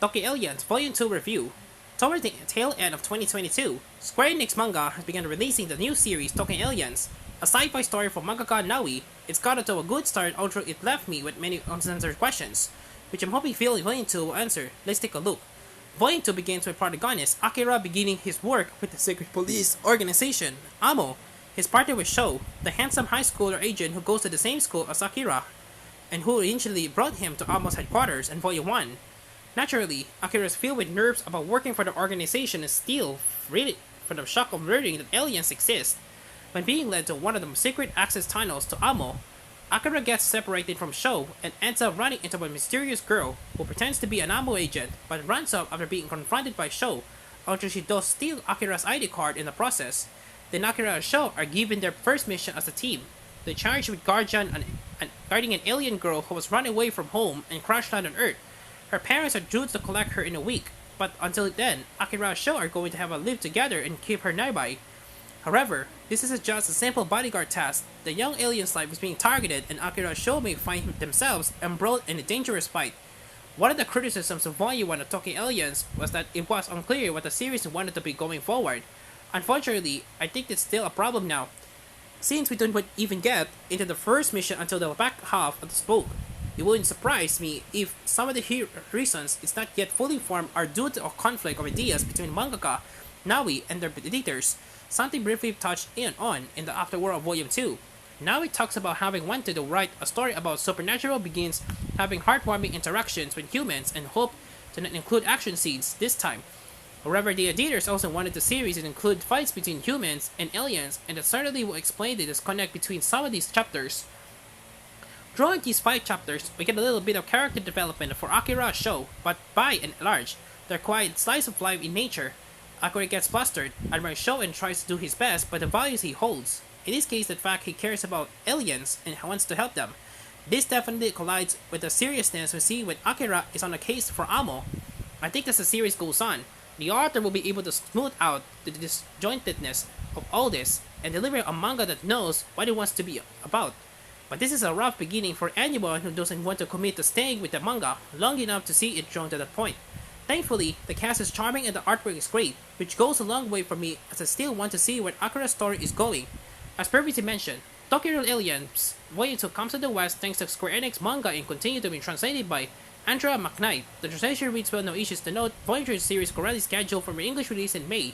Tokyo Aliens Volume 2 Review. Toward the tail end of 2022, Square Enix Manga has begun releasing the new series Tokyo Aliens, a sci-fi story from mangaka Naui. It's got to a good start, although it left me with many unanswered questions, which I'm hoping Volume 2 will answer. Let's take a look. Volume 2 begins with protagonist Akira beginning his work with the secret police organization, AMO. His partner was Sho, the handsome high schooler agent who goes to the same school as Akira, and who initially brought him to AMO's headquarters in Volume 1. Naturally, Akira is filled with nerves about working for the organization and still really for the shock of learning that aliens exist. When being led to one of the secret access tunnels to Amo, Akira gets separated from Sho and ends up running into a mysterious girl who pretends to be an Amo agent but runs off after being confronted by Sho, although she does steal Akira's ID card in the process. Then Akira and Sho are given their first mission as a team. They're charged with guarding an alien girl who was run away from home and crash landed on Earth. Her parents are due to collect her in a week, but until then, Akira and Sho are going to have a live together and keep her nearby. However, this isn't just a simple bodyguard task. The young alien's life is being targeted, and Akira and Sho may find themselves embroiled in a dangerous fight. One of the criticisms of Volume 1 of Talking Aliens was that it was unclear what the series wanted to be going forward. Unfortunately, I think it's still a problem now, since we don't even get into the first mission until the back half of the book. It wouldn't surprise me if some of the reasons it's not yet fully formed are due to a conflict of ideas between mangaka Naui and their editors, something briefly touched on in the Afterword of Volume 2. Naui talks about having wanted to write a story about supernatural beings having heartwarming interactions with humans and hoped to not include action scenes this time. However, the editors also wanted the series to include fights between humans and aliens, and that certainly will explain the disconnect between some of these chapters. Drawing these 5 chapters, we get a little bit of character development for Akira and Sho, but by and large, they're quite slice of life in nature. Akira gets flustered, admires Sho and tries to do his best by the values he holds. In this case, the fact he cares about aliens and wants to help them. This definitely collides with the seriousness we see when Akira is on a case for Amo. I think as the series goes on, the author will be able to smooth out the disjointedness of all this and deliver a manga that knows what it wants to be about. But this is a rough beginning for anyone who doesn't want to commit to staying with the manga long enough to see it drawn to that point. Thankfully, the cast is charming and the artwork is great, which goes a long way for me as I still want to see where Akira's story is going. As previously mentioned, Tokyo Aliens Volume 2 comes to the West thanks to Square Enix manga and continue to be translated by Andrea McKnight. The translation reads well, no issues to note. Volume 3 series currently scheduled for English release in May.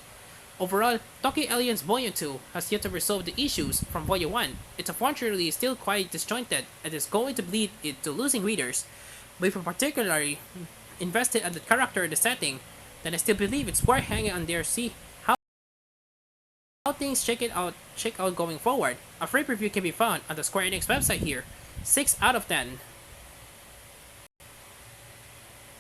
Overall, Tokyo Aliens Volume 2 has yet to resolve the issues from Volume 1. It's unfortunately still quite disjointed and is going to lead it to losing readers. But if you're particularly invested in the character and the setting, then I still believe it's worth hanging on there see how things check out going forward. A free preview can be found on the Square Enix website here. 6 out of 10.